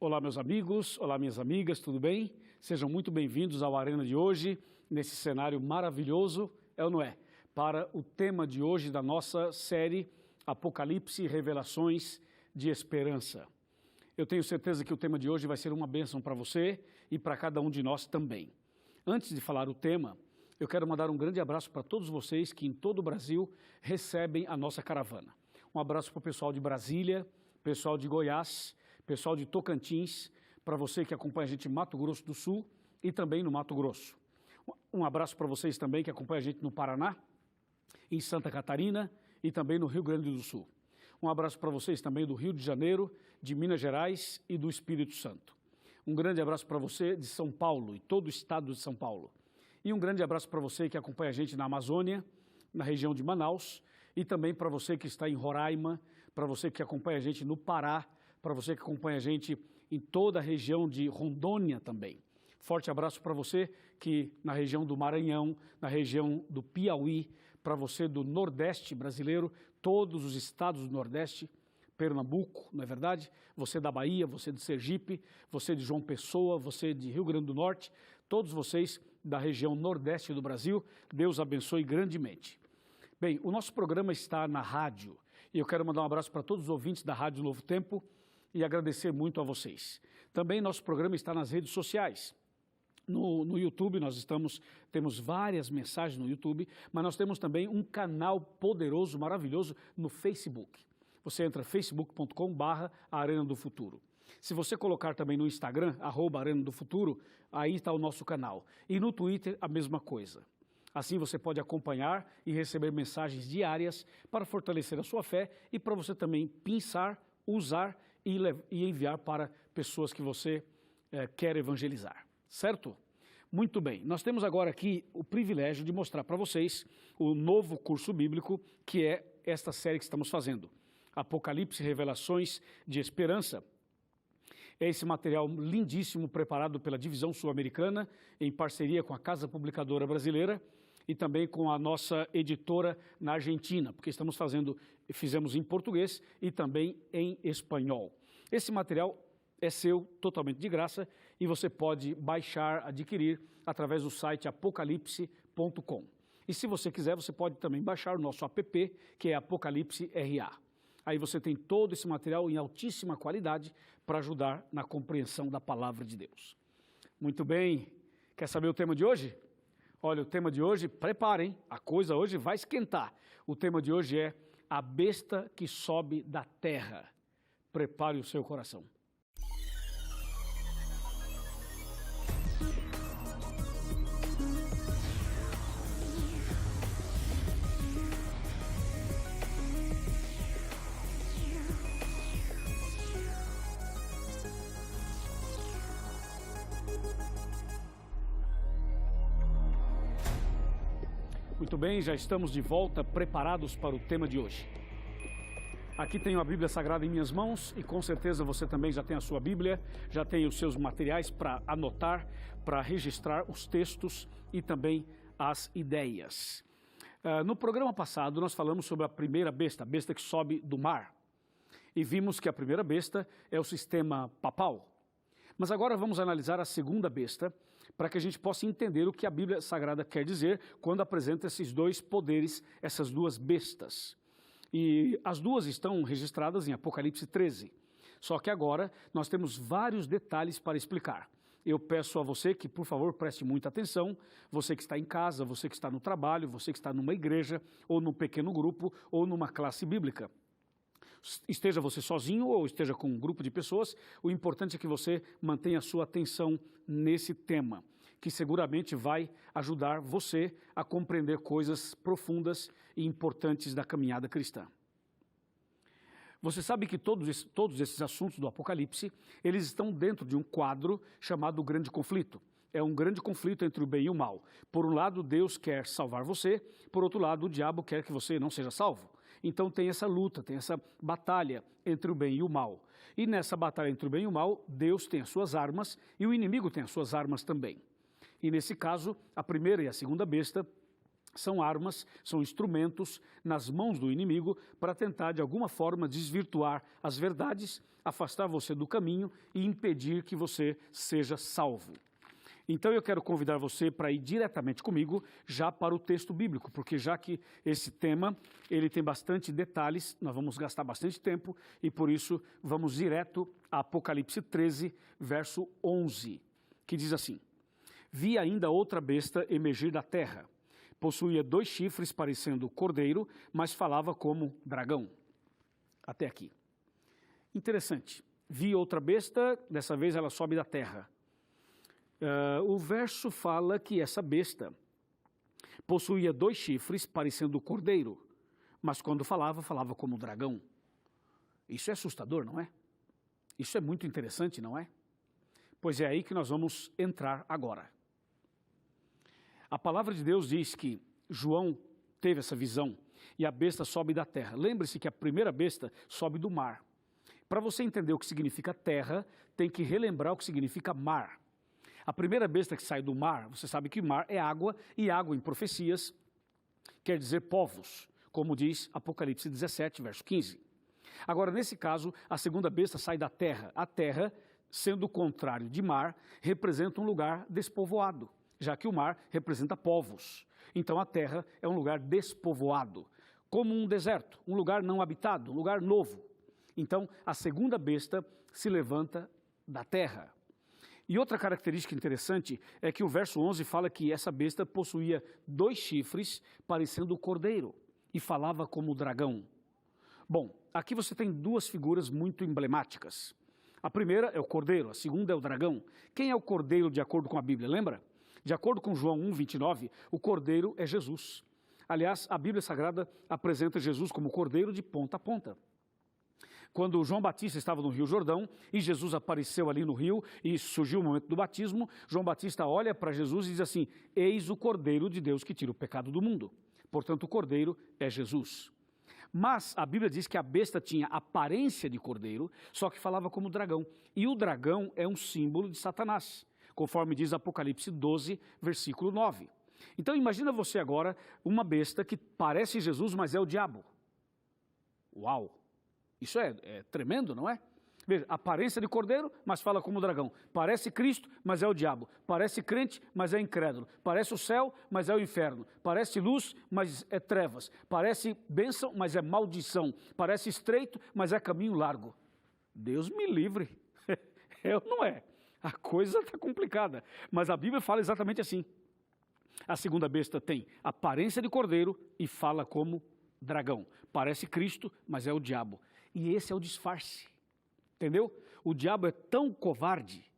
Olá, meus amigos, olá, minhas amigas, tudo bem? Sejam muito bem-vindos ao Arena de hoje, nesse cenário maravilhoso, é ou não é? Para o tema de hoje da nossa série Apocalipse e Revelações de Esperança. Eu tenho certeza que o tema de hoje vai ser uma bênção para você e para cada um de nós também. Antes de falar o tema, eu quero mandar um grande abraço para todos vocês que em todo o Brasil recebem a nossa caravana. Um abraço para o pessoal de Brasília, pessoal de Goiás, pessoal de Tocantins, para você que acompanha a gente em Mato Grosso do Sul e também no Mato Grosso. Um abraço para vocês também que acompanham a gente no Paraná, em Santa Catarina e também no Rio Grande do Sul. Um abraço para vocês também do Rio de Janeiro, de Minas Gerais e do Espírito Santo. Um grande abraço para você de São Paulo e todo o estado de São Paulo. E um grande abraço para você que acompanha a gente na Amazônia, na região de Manaus, e também para você que está em Roraima, para você que acompanha a gente no Pará, para você que acompanha a gente em toda a região de Rondônia também. Forte abraço para você que na região do Maranhão, na região do Piauí, para você do Nordeste brasileiro, todos os estados do Nordeste, Pernambuco, não é verdade? Você da Bahia, você de Sergipe, você de João Pessoa, você de Rio Grande do Norte, todos vocês da região Nordeste do Brasil, Deus abençoe grandemente. Bem, o nosso programa está na rádio e eu quero mandar um abraço para todos os ouvintes da Rádio Novo Tempo e agradecer muito a vocês. Também nosso programa está nas redes sociais. No YouTube temos várias mensagens no YouTube, mas nós temos também um canal poderoso, maravilhoso no Facebook. Você entra facebook.com/Arena do Futuro. Se você colocar também no Instagram, @Arena do Futuro, aí está o nosso canal. E no Twitter a mesma coisa. Assim você pode acompanhar e receber mensagens diárias para fortalecer a sua fé e para você também pensar, usar e enviar para pessoas que você quer evangelizar. Certo? Muito bem, nós temos agora aqui o privilégio de mostrar para vocês o novo curso bíblico que é esta série que estamos fazendo. Apocalipse e Revelações de Esperança. É esse material lindíssimo preparado pela Divisão Sul-Americana em parceria com a Casa Publicadora Brasileira e também com a nossa editora na Argentina, porque fizemos em português e também em espanhol. Esse material é seu, totalmente de graça, e você pode baixar, adquirir através do site apocalipse.com. E se você quiser, você pode também baixar o nosso app, que é Apocalipse RA. Aí você tem todo esse material em altíssima qualidade para ajudar na compreensão da palavra de Deus. Muito bem, quer saber o tema de hoje? Olha, o tema de hoje, preparem, a coisa hoje vai esquentar. O tema de hoje é a besta que sobe da terra. Prepare o seu coração. Muito bem, já estamos de volta, preparados para o tema de hoje. Aqui tenho a Bíblia Sagrada em minhas mãos e com certeza você também já tem a sua Bíblia, já tem os seus materiais para anotar, para registrar os textos e também as ideias. No programa passado nós falamos sobre a primeira besta, a besta que sobe do mar. E vimos que a primeira besta é o sistema papal. Mas agora vamos analisar a segunda besta, para que a gente possa entender o que a Bíblia Sagrada quer dizer quando apresenta esses dois poderes, essas duas bestas. E as duas estão registradas em Apocalipse 13. Só que agora nós temos vários detalhes para explicar. Eu peço a você que, por favor, preste muita atenção, você que está em casa, você que está no trabalho, você que está numa igreja, ou num pequeno grupo, ou numa classe bíblica. Esteja você sozinho ou esteja com um grupo de pessoas, o importante é que você mantenha a sua atenção nesse tema, que seguramente vai ajudar você a compreender coisas profundas e importantes da caminhada cristã. Você sabe que todos esses assuntos do Apocalipse, eles estão dentro de um quadro chamado Grande Conflito. É um grande conflito entre o bem e o mal. Por um lado, Deus quer salvar você, por outro lado, o diabo quer que você não seja salvo. Então tem essa luta, tem essa batalha entre o bem e o mal. E nessa batalha entre o bem e o mal, Deus tem as suas armas e o inimigo tem as suas armas também. E nesse caso, a primeira e a segunda besta São armas, são instrumentos nas mãos do inimigo para tentar, de alguma forma, desvirtuar as verdades, afastar você do caminho e impedir que você seja salvo. Então eu quero convidar você para ir diretamente comigo já para o texto bíblico, porque já que esse tema ele tem bastante detalhes, nós vamos gastar bastante tempo e por isso vamos direto a Apocalipse 13, verso 11, que diz assim: Vi ainda outra besta emergir da terra. Possuía 2 chifres parecendo cordeiro, mas falava como dragão. Até aqui. Interessante. Vi outra besta, dessa vez ela sobe da terra. O verso fala que essa besta possuía 2 chifres parecendo cordeiro, mas quando falava, falava como dragão. Isso é assustador, não é? Isso é muito interessante, não é? Pois é aí que nós vamos entrar agora. A palavra de Deus diz que João teve essa visão e a besta sobe da terra. Lembre-se que a primeira besta sobe do mar. Para você entender o que significa terra, tem que relembrar o que significa mar. A primeira besta que sai do mar, você sabe que mar é água, e água em profecias quer dizer povos, como diz Apocalipse 17, verso 15. Agora, nesse caso, a segunda besta sai da terra. A terra, sendo o contrário de mar, representa um lugar despovoado, já que o mar representa povos. Então a terra é um lugar despovoado, como um deserto, um lugar não habitado, um lugar novo. Então a segunda besta se levanta da terra. E outra característica interessante é que o verso 11 fala que essa besta possuía 2 chifres parecendo cordeiro e falava como dragão. Bom, aqui você tem 2 figuras muito emblemáticas. A primeira é o cordeiro, a segunda é o dragão. Quem é o cordeiro de acordo com a Bíblia, lembra? De acordo com João 1, 29, o cordeiro é Jesus. Aliás, a Bíblia Sagrada apresenta Jesus como cordeiro de ponta a ponta. Quando João Batista estava no Rio Jordão e Jesus apareceu ali no rio e surgiu o momento do batismo, João Batista olha para Jesus e diz assim: eis o Cordeiro de Deus que tira o pecado do mundo. Portanto, o cordeiro é Jesus. Mas a Bíblia diz que a besta tinha aparência de cordeiro, só que falava como dragão. E o dragão é um símbolo de Satanás, conforme diz Apocalipse 12, versículo 9. Então imagina você agora uma besta que parece Jesus, mas é o diabo. Uau! Isso é tremendo, não é? Veja, aparência de cordeiro, mas fala como dragão. Parece Cristo, mas é o diabo. Parece crente, mas é incrédulo. Parece o céu, mas é o inferno. Parece luz, mas é trevas. Parece bênção, mas é maldição. Parece estreito, mas é caminho largo. Deus me livre. É ou não é? A coisa está complicada. Mas a Bíblia fala exatamente assim. A segunda besta tem aparência de cordeiro e fala como dragão. Parece Cristo, mas é o diabo. E esse é o disfarce. Entendeu? O diabo é tão covarde,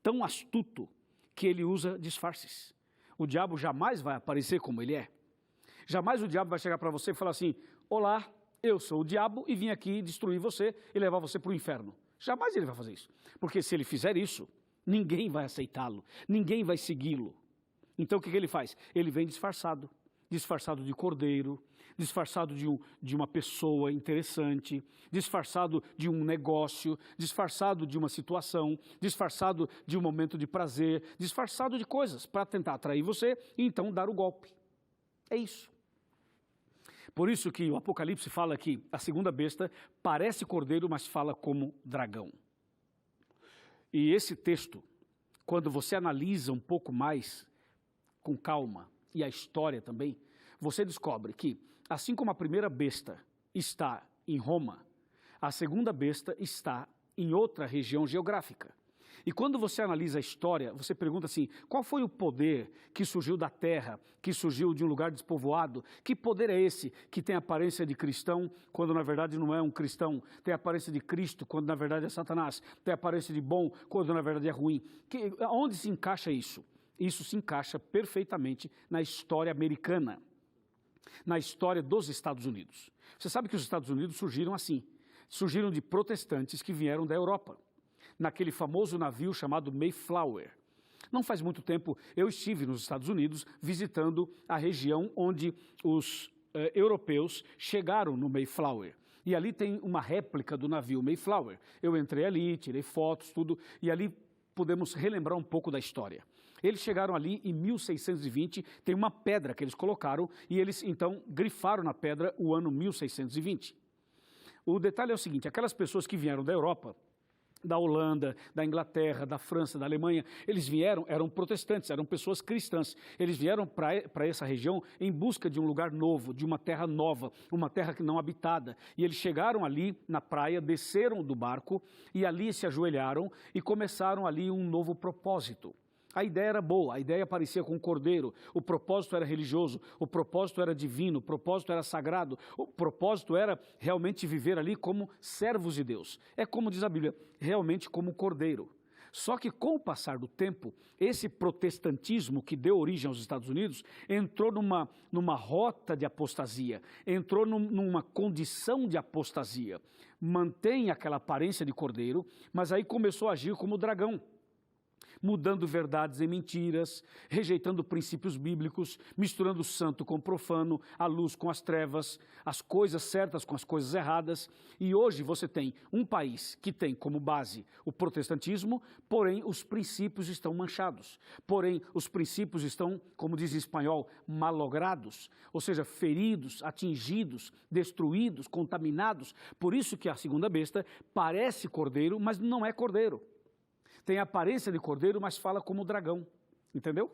tão astuto, que ele usa disfarces. O diabo jamais vai aparecer como ele é. Jamais o diabo vai chegar para você e falar assim: olá, eu sou o diabo e vim aqui destruir você e levar você para o inferno. Jamais ele vai fazer isso. Porque se ele fizer isso, ninguém vai aceitá-lo, ninguém vai segui-lo. Então o que ele faz? Ele vem disfarçado. Disfarçado de cordeiro, disfarçado de uma pessoa interessante, disfarçado de um negócio, disfarçado de uma situação, disfarçado de um momento de prazer, disfarçado de coisas para tentar atrair você e então dar o golpe. É isso. Por isso que o Apocalipse fala que a segunda besta parece cordeiro, mas fala como dragão. E esse texto, quando você analisa um pouco mais com calma, e a história também, você descobre que, assim como a primeira besta está em Roma, a segunda besta está em outra região geográfica. E quando você analisa a história, você pergunta assim: qual foi o poder que surgiu da terra, que surgiu de um lugar despovoado? Que poder é esse que tem aparência de cristão, quando na verdade não é um cristão? Tem aparência de Cristo, quando na verdade é Satanás? Tem aparência de bom, quando na verdade é ruim? Onde se encaixa isso? Isso se encaixa perfeitamente na história americana, na história dos Estados Unidos. Você sabe que os Estados Unidos surgiram assim, surgiram de protestantes que vieram da Europa, naquele famoso navio chamado Mayflower. Não faz muito tempo eu estive nos Estados Unidos visitando a região onde os europeus chegaram no Mayflower. E ali tem uma réplica do navio Mayflower. Eu entrei ali, tirei fotos, tudo, e ali podemos relembrar um pouco da história. Eles chegaram ali em 1620, tem uma pedra que eles colocaram e eles então grifaram na pedra o ano 1620. O detalhe é o seguinte, aquelas pessoas que vieram da Europa, da Holanda, da Inglaterra, da França, da Alemanha, eles vieram, eram protestantes, eram pessoas cristãs. Eles vieram para essa região em busca de um lugar novo, de uma terra nova, uma terra que não habitada. E eles chegaram ali na praia, desceram do barco e ali se ajoelharam e começaram ali um novo propósito. A ideia era boa, a ideia parecia com um cordeiro, o propósito era religioso, o propósito era divino, o propósito era sagrado, o propósito era realmente viver ali como servos de Deus. É como diz a Bíblia, realmente como cordeiro. Só que com o passar do tempo, esse protestantismo que deu origem aos Estados Unidos entrou numa rota de apostasia, entrou numa condição de apostasia. Mantém aquela aparência de cordeiro, mas aí começou a agir como dragão, mudando verdades em mentiras, rejeitando princípios bíblicos, misturando o santo com o profano, a luz com as trevas, as coisas certas com as coisas erradas. E hoje você tem um país que tem como base o protestantismo, porém os princípios estão manchados. Porém, os princípios estão, como diz em espanhol, malogrados, ou seja, feridos, atingidos, destruídos, contaminados. Por isso que a segunda besta parece cordeiro, mas não é cordeiro. Tem a aparência de cordeiro, mas fala como dragão, entendeu?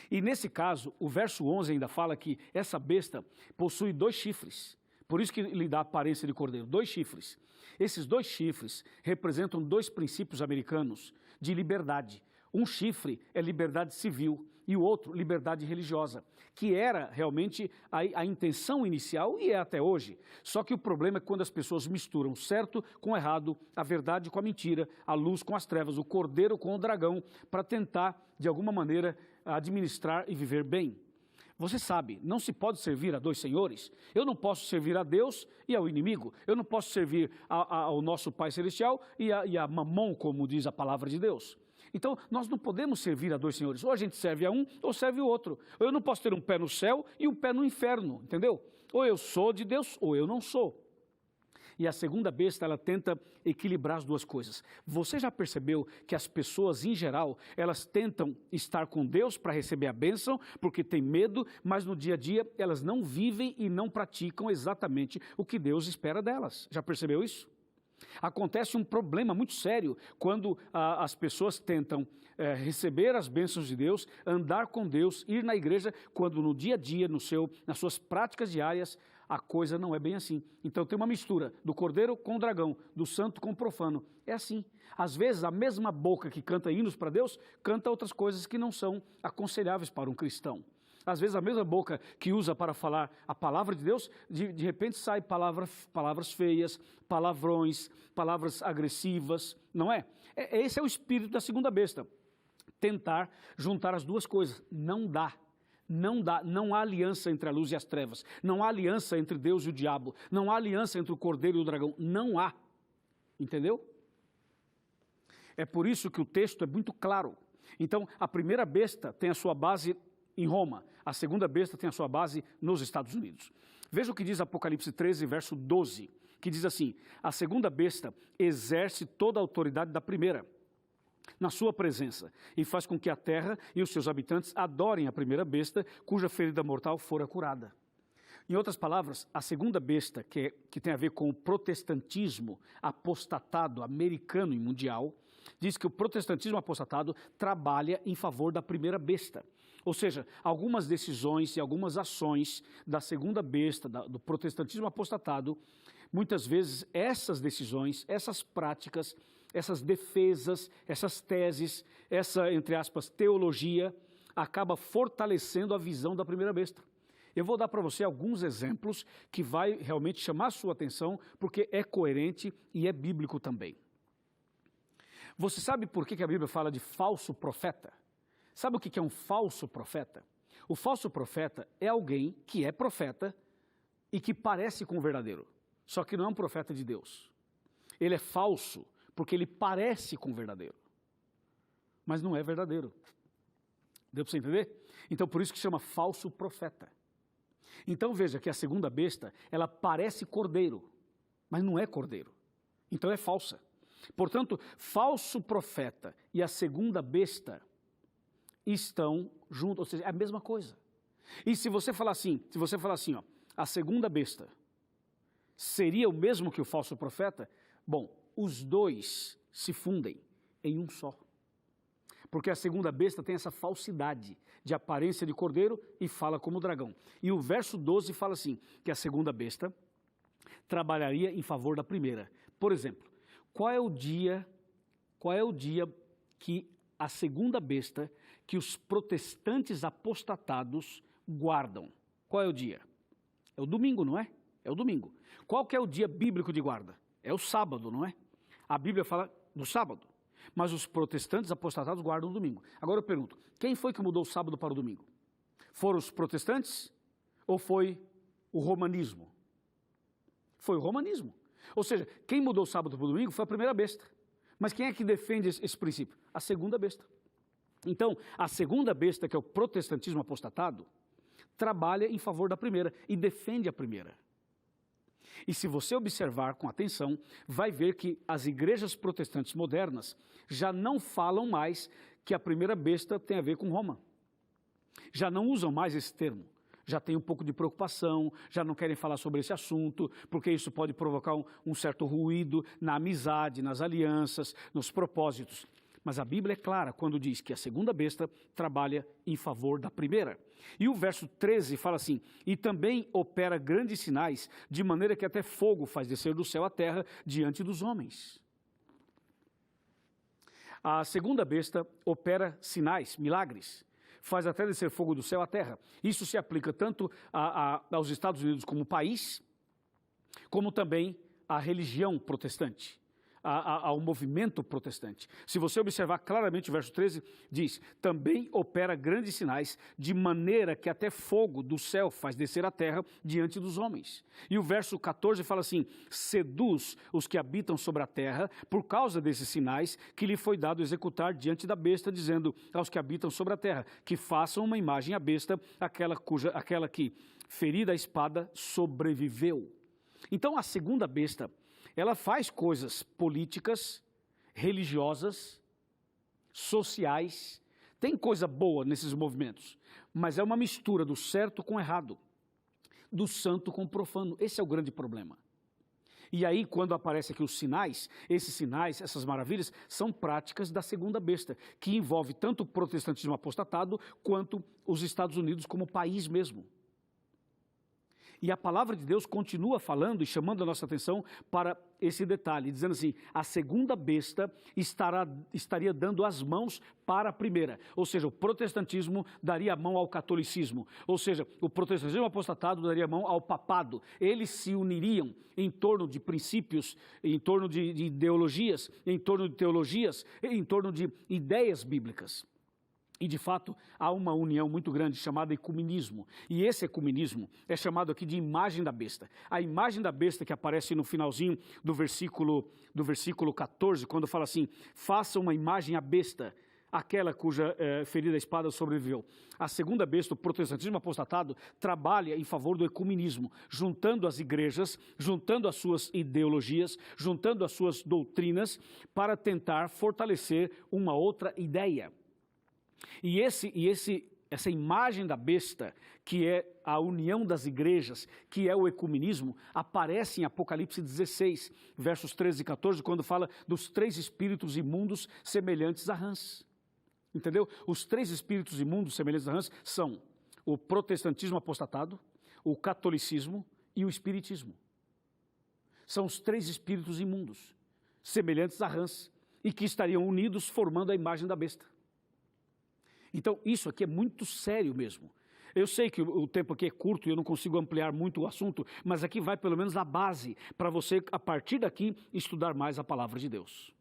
E nesse caso, o verso 11 ainda fala que essa besta possui 2 chifres, por isso que lhe dá a aparência de cordeiro, 2 chifres. Esses 2 chifres representam 2 princípios americanos de liberdade. Um chifre é liberdade civil e o outro liberdade religiosa, que era realmente a intenção inicial e é até hoje. Só que o problema é quando as pessoas misturam certo com errado, a verdade com a mentira, a luz com as trevas, o cordeiro com o dragão, para tentar, de alguma maneira, administrar e viver bem. Você sabe, não se pode servir a 2 senhores. Eu não posso servir a Deus e ao inimigo. Eu não posso servir ao nosso Pai Celestial e a Mamon, como diz a palavra de Deus. Então, nós não podemos servir a 2 senhores. Ou a gente serve a um, ou serve o outro. Ou eu não posso ter um pé no céu e um pé no inferno, entendeu? Ou eu sou de Deus, ou eu não sou. E a segunda besta, ela tenta equilibrar as 2 coisas. Você já percebeu que as pessoas, em geral, elas tentam estar com Deus para receber a bênção, porque tem medo, mas no dia a dia elas não vivem e não praticam exatamente o que Deus espera delas. Já percebeu isso? Acontece um problema muito sério quando as pessoas tentam receber as bênçãos de Deus, andar com Deus, ir na igreja, quando no dia a dia, nas suas práticas diárias, a coisa não é bem assim. Então tem uma mistura do cordeiro com o dragão, do santo com o profano. É assim. Às vezes a mesma boca que canta hinos para Deus, canta outras coisas que não são aconselháveis para um cristão. Às vezes a mesma boca que usa para falar a palavra de Deus, de repente sai palavras feias, palavrões, palavras agressivas, não é? Esse é o espírito da segunda besta. Tentar juntar as 2 coisas. Não dá. Não dá. Não há aliança entre a luz e as trevas. Não há aliança entre Deus e o diabo. Não há aliança entre o cordeiro e o dragão. Não há. Entendeu? É por isso que o texto é muito claro. Então, a primeira besta tem a sua base em Roma. A segunda besta tem a sua base nos Estados Unidos. Veja o que diz Apocalipse 13, verso 12, que diz assim: a segunda besta exerce toda a autoridade da primeira na sua presença e faz com que a terra e os seus habitantes adorem a primeira besta, cuja ferida mortal fora curada. Em outras palavras, a segunda besta, que tem a ver com o protestantismo apostatado americano e mundial, diz que o protestantismo apostatado trabalha em favor da primeira besta. Ou seja, algumas decisões e algumas ações da segunda besta, do protestantismo apostatado, muitas vezes essas decisões, essas práticas, essas defesas, essas teses, essa, entre aspas, teologia, acaba fortalecendo a visão da primeira besta. Eu vou dar para você alguns exemplos que vai realmente chamar a sua atenção, porque é coerente e é bíblico também. Você sabe por que a Bíblia fala de falso profeta? Sabe o que é um falso profeta? O falso profeta é alguém que é profeta e que parece com o verdadeiro, só que não é um profeta de Deus. Ele é falso porque ele parece com o verdadeiro, mas não é verdadeiro. Deu para você entender? Então por isso que chama falso profeta. Então veja que a segunda besta, ela parece cordeiro, mas não é cordeiro. Então é falsa. Portanto, falso profeta e a segunda besta estão juntos, ou seja, é a mesma coisa. E se você falar assim, ó, a segunda besta seria o mesmo que o falso profeta, bom, os dois se fundem em um só. Porque a segunda besta tem essa falsidade de aparência de cordeiro e fala como dragão. E o verso 12 fala assim, que a segunda besta trabalharia em favor da primeira. Por exemplo, qual é o dia que a segunda besta, que os protestantes apostatados guardam? Qual é o dia? É o domingo, não é? É o domingo. Qual que é o dia bíblico de guarda? É o sábado, não é? A Bíblia fala do sábado. Mas os protestantes apostatados guardam o domingo. Agora eu pergunto, quem foi que mudou o sábado para o domingo? Foram os protestantes ou foi o romanismo? Foi o romanismo. Ou seja, quem mudou o sábado para o domingo foi a primeira besta. Mas quem é que defende esse princípio? A segunda besta. Então, a segunda besta, que é o protestantismo apostatado, trabalha em favor da primeira e defende a primeira. E se você observar com atenção, vai ver que as igrejas protestantes modernas já não falam mais que a primeira besta tem a ver com Roma. Já não usam mais esse termo. Já tem um pouco de preocupação, já não querem falar sobre esse assunto, porque isso pode provocar um certo ruído na amizade, nas alianças, nos propósitos. Mas a Bíblia é clara quando diz que a segunda besta trabalha em favor da primeira. E o verso 13 fala assim, e também opera grandes sinais, de maneira que até fogo faz descer do céu à terra diante dos homens. A segunda besta opera sinais, milagres, faz até descer fogo do céu à terra. Isso se aplica tanto aos Estados Unidos como país, como também à religião protestante. Ao movimento protestante. Se você observar claramente o verso 13, diz, também opera grandes sinais, de maneira que até fogo do céu faz descer a terra diante dos homens. E o verso 14 fala assim, seduz os que habitam sobre a terra, por causa desses sinais que lhe foi dado executar diante da besta, dizendo aos que habitam sobre a terra, que façam uma imagem à besta, aquela que, ferida a espada, sobreviveu. Então a segunda besta, ela faz coisas políticas, religiosas, sociais, tem coisa boa nesses movimentos, mas é uma mistura do certo com o errado, do santo com o profano. Esse é o grande problema. E aí, quando aparecem aqui os sinais, essas maravilhas, são práticas da segunda besta, que envolve tanto o protestantismo apostatado, quanto os Estados Unidos como país mesmo. E a palavra de Deus continua falando e chamando a nossa atenção para esse detalhe, dizendo assim, a segunda besta estaria dando as mãos para a primeira. Ou seja, o protestantismo daria a mão ao catolicismo. Ou seja, o protestantismo apostatado daria a mão ao papado. Eles se uniriam em torno de princípios, em torno de ideologias, em torno de teologias, em torno de ideias bíblicas. E, de fato, há uma união muito grande chamada ecumenismo. E esse ecumenismo é chamado aqui de imagem da besta. A imagem da besta que aparece no finalzinho do versículo 14, quando fala assim, faça uma imagem à besta, aquela cuja ferida a espada sobreviveu. A segunda besta, o protestantismo apostatado, trabalha em favor do ecumenismo, juntando as igrejas, juntando as suas ideologias, juntando as suas doutrinas, para tentar fortalecer uma outra ideia. E essa imagem da besta, que é a união das igrejas, que é o ecumenismo, aparece em Apocalipse 16, versos 13 e 14, quando fala dos 3 espíritos imundos semelhantes a rãs. Entendeu? Os 3 espíritos imundos semelhantes a rãs são o protestantismo apostatado, o catolicismo e o espiritismo. São os 3 espíritos imundos, semelhantes a rãs, e que estariam unidos formando a imagem da besta. Então, isso aqui é muito sério mesmo. Eu sei que o tempo aqui é curto e eu não consigo ampliar muito o assunto, mas aqui vai pelo menos a base para você, a partir daqui, estudar mais a palavra de Deus.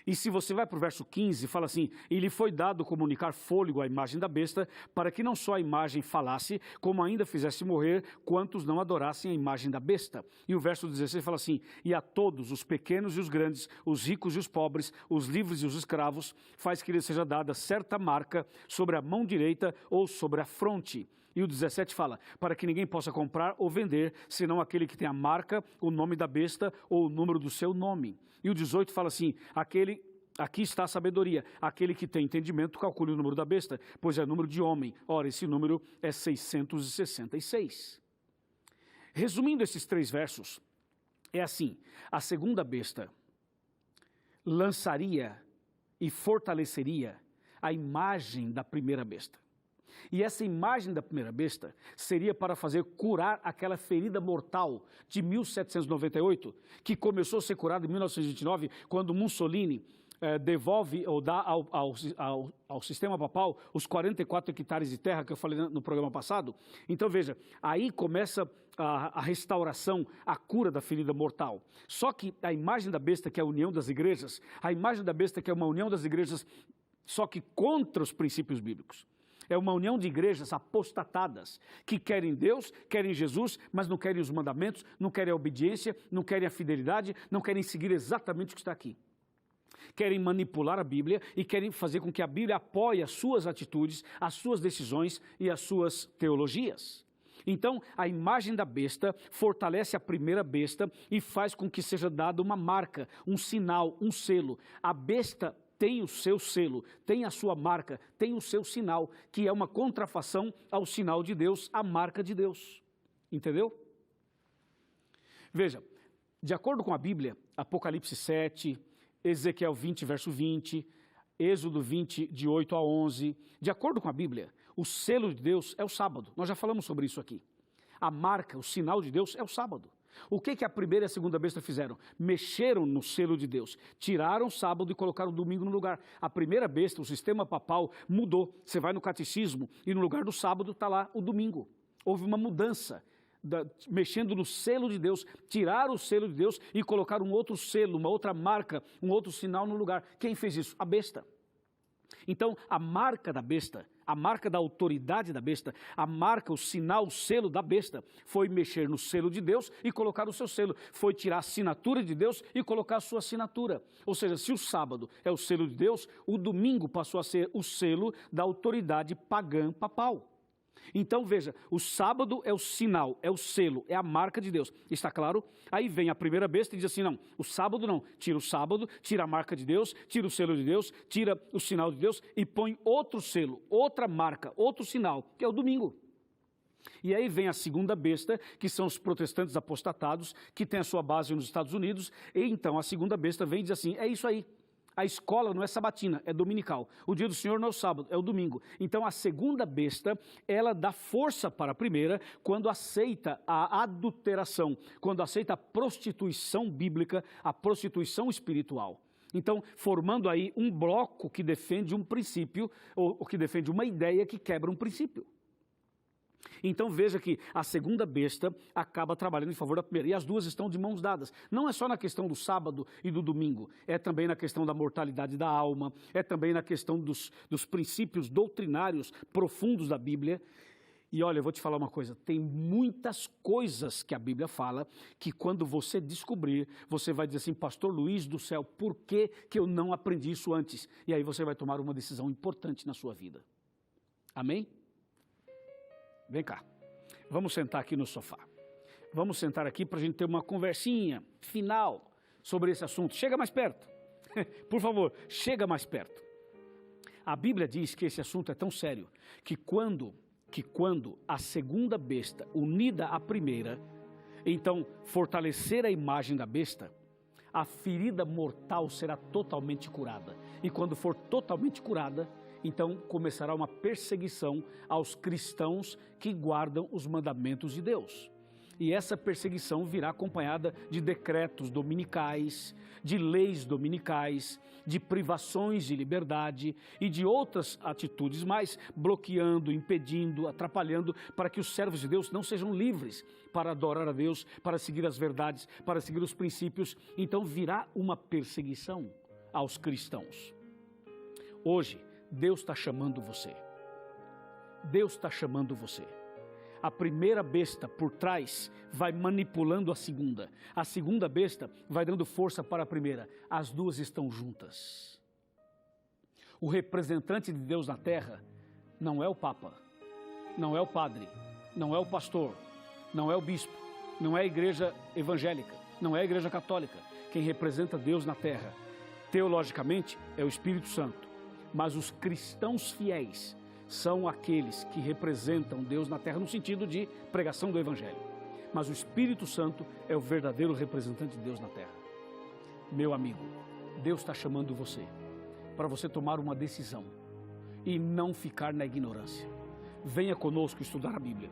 E se você vai para o verso 15, fala assim, e lhe foi dado comunicar fôlego à imagem da besta, para que não só a imagem falasse, como ainda fizesse morrer quantos não adorassem a imagem da besta. E o verso 16 fala assim, e a todos, os pequenos e os grandes, os ricos e os pobres, os livres e os escravos, faz que lhe seja dada certa marca sobre a mão direita ou sobre a fronte. E o 17 fala, para que ninguém possa comprar ou vender, senão aquele que tem a marca, o nome da besta ou o número do seu nome. E o 18 fala assim, aqui está a sabedoria, aquele que tem entendimento calcule o número da besta, pois é número de homem. Ora, esse número é 666. Resumindo esses 3 versos, é assim, a segunda besta lançaria e fortaleceria a imagem da primeira besta. E essa imagem da primeira besta seria para fazer curar aquela ferida mortal de 1798, que começou a ser curada em 1929, quando Mussolini devolve ou dá ao sistema papal os 44 hectares de terra que eu falei no programa passado. Então veja, aí começa a restauração, a cura da ferida mortal. Só que a imagem da besta, que é a união das igrejas, a imagem da besta, que é uma união das igrejas, só que contra os princípios bíblicos. É uma união de igrejas apostatadas, que querem Deus, querem Jesus, mas não querem os mandamentos, não querem a obediência, não querem a fidelidade, não querem seguir exatamente o que está aqui. Querem manipular a Bíblia e querem fazer com que a Bíblia apoie as suas atitudes, as suas decisões e as suas teologias. Então, a imagem da besta fortalece a primeira besta e faz com que seja dada uma marca, um sinal, um selo. A besta tem o seu selo, tem a sua marca, tem o seu sinal, que é uma contrafação ao sinal de Deus, a marca de Deus. Entendeu? Veja, de acordo com a Bíblia, Apocalipse 7, Ezequiel 20, verso 20, Êxodo 20, de 8 a 11, de acordo com a Bíblia, o selo de Deus é o sábado. Nós já falamos sobre isso aqui. A marca, o sinal de Deus é o sábado. O que a primeira e a segunda besta fizeram? Mexeram no selo de Deus, tiraram o sábado e colocaram o domingo no lugar. A primeira besta, o sistema papal, mudou. Você vai no catecismo e no lugar do sábado está lá o domingo. Houve uma mudança, mexendo no selo de Deus, tiraram o selo de Deus e colocaram um outro selo, uma outra marca, um outro sinal no lugar. Quem fez isso? A besta. Então, a marca da besta, a marca da autoridade da besta, a marca, o sinal, o selo da besta, foi mexer no selo de Deus e colocar o seu selo. Foi tirar a assinatura de Deus e colocar a sua assinatura. Ou seja, se o sábado é o selo de Deus, o domingo passou a ser o selo da autoridade pagã papal. Então veja, o sábado é o sinal, é o selo, é a marca de Deus. Está claro? Aí vem a primeira besta e diz assim, não, o sábado não. Tira o sábado, tira a marca de Deus, tira o selo de Deus, tira o sinal de Deus e põe outro selo, outra marca, outro sinal, que é o domingo. E aí vem a segunda besta, que são os protestantes apostatados, que tem a sua base nos Estados Unidos. E então a segunda besta vem e diz assim, é isso aí. A escola não é sabatina, é dominical. O dia do Senhor não é o sábado, é o domingo. Então, a segunda besta, ela dá força para a primeira quando aceita a adulteração, quando aceita a prostituição bíblica, a prostituição espiritual. Então, formando aí um bloco que defende um princípio, ou que defende uma ideia que quebra um princípio. Então veja que a segunda besta acaba trabalhando em favor da primeira, e as duas estão de mãos dadas. Não é só na questão do sábado e do domingo, é também na questão da mortalidade da alma, é também na questão dos princípios doutrinários profundos da Bíblia. E olha, eu vou te falar uma coisa, tem muitas coisas que a Bíblia fala, que quando você descobrir, você vai dizer assim, pastor Luiz do céu, por que eu não aprendi isso antes? E aí você vai tomar uma decisão importante na sua vida. Amém? Vem cá, vamos sentar aqui no sofá. Vamos sentar aqui para a gente ter uma conversinha final sobre esse assunto. Chega mais perto, por favor, chega mais perto. A Bíblia diz que esse assunto é tão sério que quando a segunda besta unida à primeira, então fortalecer a imagem da besta, a ferida mortal será totalmente curada. E quando for totalmente curada, então começará uma perseguição aos cristãos que guardam os mandamentos de Deus. E essa perseguição virá acompanhada de decretos dominicais, de leis dominicais, de privações de liberdade e de outras atitudes mais, bloqueando, impedindo, atrapalhando, para que os servos de Deus não sejam livres para adorar a Deus, para seguir as verdades, para seguir os princípios. Então virá uma perseguição aos cristãos. Hoje, Deus está chamando você. Deus está chamando você. A primeira besta por trás vai manipulando a segunda. A segunda besta vai dando força para a primeira. As duas estão juntas. O representante de Deus na terra não é o Papa. não é o padre, não é o pastor, não é o bispo, não é a igreja evangélica, não é a igreja católica. Quem representa Deus na terra, teologicamente, é o Espírito Santo. Mas os cristãos fiéis são aqueles que representam Deus na terra no sentido de pregação do evangelho. Mas o Espírito Santo é o verdadeiro representante de Deus na terra. Meu amigo, Deus está chamando você para você tomar uma decisão e não ficar na ignorância. Venha conosco estudar a Bíblia.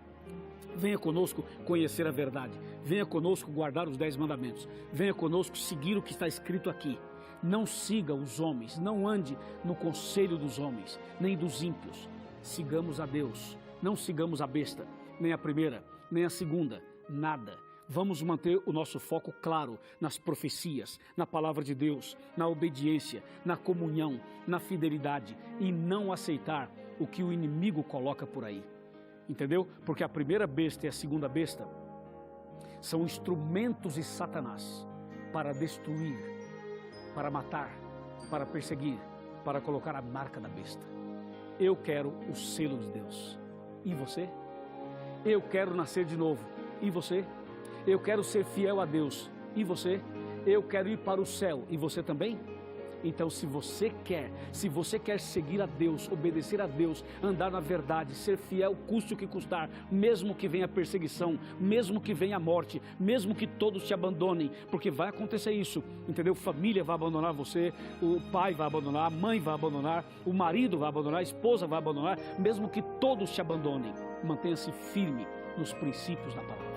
Venha conosco conhecer a verdade. Venha conosco guardar os 10 mandamentos. Venha conosco seguir o que está escrito aqui. Não siga os homens, não ande no conselho dos homens, nem dos ímpios. Sigamos a Deus, não sigamos a besta, nem a primeira, nem a segunda, nada. Vamos manter o nosso foco claro nas profecias, na palavra de Deus, na obediência, na comunhão, na fidelidade e não aceitar o que o inimigo coloca por aí. Entendeu? Porque a primeira besta e a segunda besta são instrumentos de Satanás para destruir, para matar, para perseguir, para colocar a marca da besta. Eu quero o selo de Deus. E você? Eu quero nascer de novo. E você? Eu quero ser fiel a Deus. E você? Eu quero ir para o céu. E você também? Então, se você quer seguir a Deus, obedecer a Deus, andar na verdade, ser fiel, custe o que custar, mesmo que venha perseguição, mesmo que venha morte, mesmo que todos te abandonem, porque vai acontecer isso, entendeu? Família vai abandonar você, o pai vai abandonar, a mãe vai abandonar, o marido vai abandonar, a esposa vai abandonar, mesmo que todos te abandonem, mantenha-se firme nos princípios da palavra.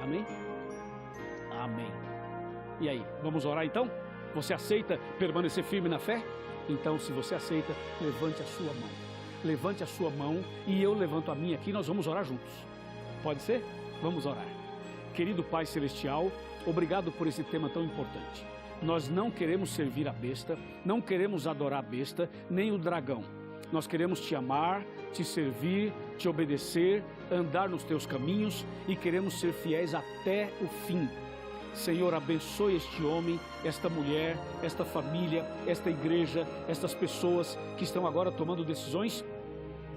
Amém? Amém. E aí, vamos orar então? Você aceita permanecer firme na fé? Então, se você aceita, levante a sua mão. Levante a sua mão e eu levanto a minha aqui, nós vamos orar juntos. Pode ser? Vamos orar. Querido Pai Celestial, obrigado por esse tema tão importante. Nós não queremos servir a besta, não queremos adorar a besta, nem o dragão. Nós queremos te amar, te servir, te obedecer, andar nos teus caminhos e queremos ser fiéis até o fim. Senhor, abençoe este homem, esta mulher, esta família, esta igreja, estas pessoas que estão agora tomando decisões,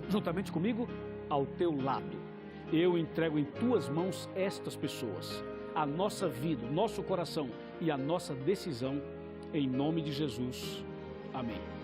juntamente comigo, ao teu lado. Eu entrego em tuas mãos estas pessoas, a nossa vida, o nosso coração e a nossa decisão, em nome de Jesus. Amém.